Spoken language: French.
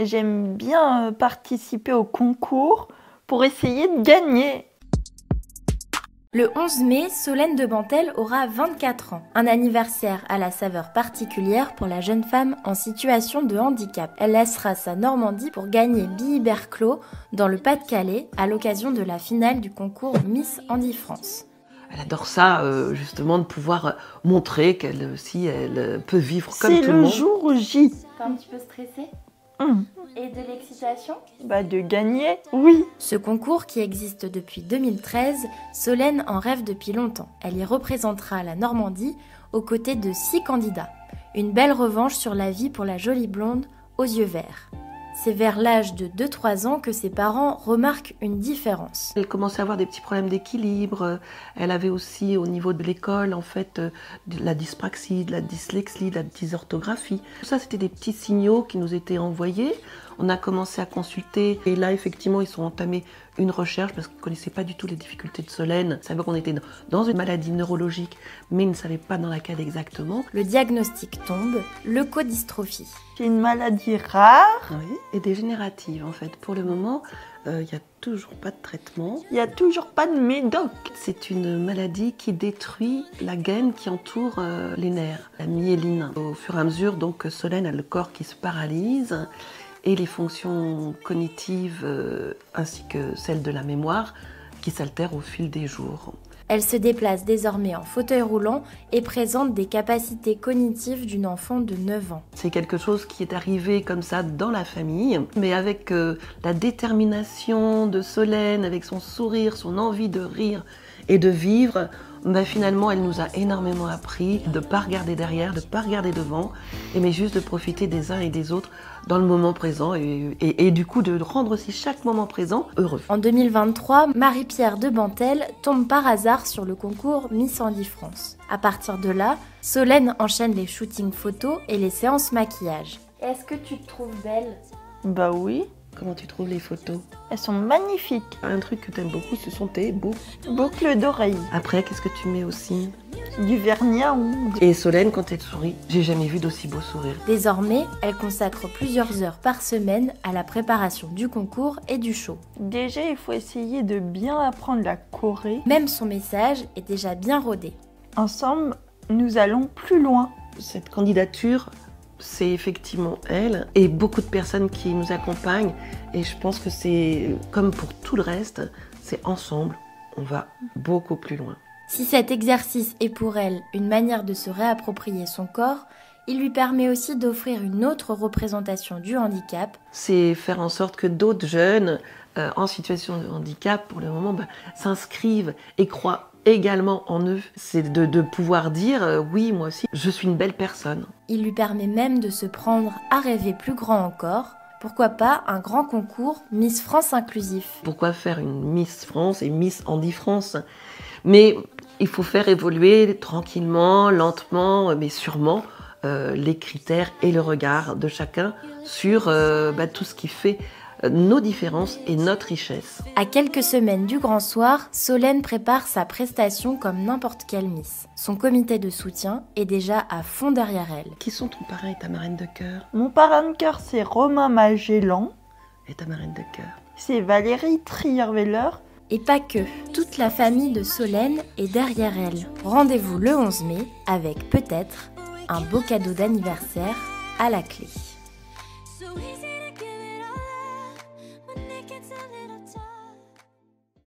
J'aime bien participer au concours pour essayer de gagner. Le 11 mai, Solène de Bantel aura 24 ans. Un anniversaire à la saveur particulière pour la jeune femme en situation de handicap. Elle laissera sa Normandie pour gagner Billy-Berclos dans le Pas-de-Calais à l'occasion de la finale du concours Miss Handi France. Elle adore ça, justement, de pouvoir montrer qu'elle aussi, elle peut vivre comme tout le monde. C'est le jour J. T'es un petit peu stressée ? Et de l'excitation ? De gagner, oui. Ce concours qui existe depuis 2013, Solène en rêve depuis longtemps. Elle y représentera la Normandie aux côtés de 6 candidats. Une belle revanche sur la vie pour la jolie blonde aux yeux verts. C'est vers l'âge de 2-3 ans que ses parents remarquent une différence. Elle commençait à avoir des petits problèmes d'équilibre. Elle avait aussi au niveau de l'école, en fait, de la dyspraxie, de la dyslexie, de la dysorthographie. Tout ça, c'était des petits signaux qui nous étaient envoyés. On a commencé à consulter et là, effectivement, ils ont entamé une recherche parce qu'ils ne connaissaient pas du tout les difficultés de Solène. Ils savaient qu'on était dans une maladie neurologique, mais ils ne savaient pas dans laquelle exactement. Le diagnostic tombe, leukodystrophie. C'est une maladie rare. Oui, et dégénérative, en fait. Pour le moment, il n'y a toujours pas de traitement. Il n'y a toujours pas de médoc. C'est une maladie qui détruit la gaine qui entoure les nerfs, la myéline. Au fur et à mesure, donc, Solène a le corps qui se paralyse et les fonctions cognitives ainsi que celles de la mémoire qui s'altèrent au fil des jours. Elle se déplace désormais en fauteuil roulant et présente des capacités cognitives d'une enfant de 9 ans. C'est quelque chose qui est arrivé comme ça dans la famille, mais avec la détermination de Solène, avec son sourire, son envie de rire et de vivre, finalement elle nous a énormément appris de ne pas regarder derrière, de ne pas regarder devant, mais juste de profiter des uns et des autres dans le moment présent et du coup de rendre aussi chaque moment présent heureux. En 2023, Marie-Pierre de Bantel tombe par hasard sur le concours Miss Handi France. À partir de là, Solène enchaîne les shootings photos et les séances maquillage. Est-ce que tu te trouves belle ? Oui. Comment tu trouves les photos ? Elles sont magnifiques. Un truc que tu aimes beaucoup, ce sont tes boucles d'oreilles. Après, qu'est-ce que tu mets aussi ? Du vernis à ongles. Et Solène, quand elle sourit, j'ai jamais vu d'aussi beau sourire. Désormais, elle consacre plusieurs heures par semaine à la préparation du concours et du show. Déjà, il faut essayer de bien apprendre la choré. Même son message est déjà bien rodé. Ensemble, nous allons plus loin. Cette candidature, c'est effectivement elle et beaucoup de personnes qui nous accompagnent. Et je pense que c'est comme pour tout le reste, c'est ensemble, on va beaucoup plus loin. Si cet exercice est pour elle une manière de se réapproprier son corps, il lui permet aussi d'offrir une autre représentation du handicap. C'est faire en sorte que d'autres jeunes en situation de handicap, pour le moment, s'inscrivent et croient également en eux. C'est de pouvoir dire oui, moi aussi, je suis une belle personne. Il lui permet même de se prendre à rêver plus grand encore. Pourquoi pas un grand concours Miss France inclusif ? Pourquoi faire une Miss France et Miss Handi France ? Mais il faut faire évoluer tranquillement, lentement, mais sûrement les critères et le regard de chacun sur tout ce qui fait nos différences et notre richesse. À quelques semaines du grand soir, Solène prépare sa prestation comme n'importe quelle Miss. Son comité de soutien est déjà à fond derrière elle. Qui sont ton parrain et ta marraine de cœur ? Mon parrain de cœur, c'est Romain Magellan. Et ta marraine de cœur ? C'est Valérie Trierweiler. Et pas que, toute la famille de Solène est derrière elle. Rendez-vous le 11 mai avec peut-être un beau cadeau d'anniversaire à la clé. So easy to give it all up when it gets a little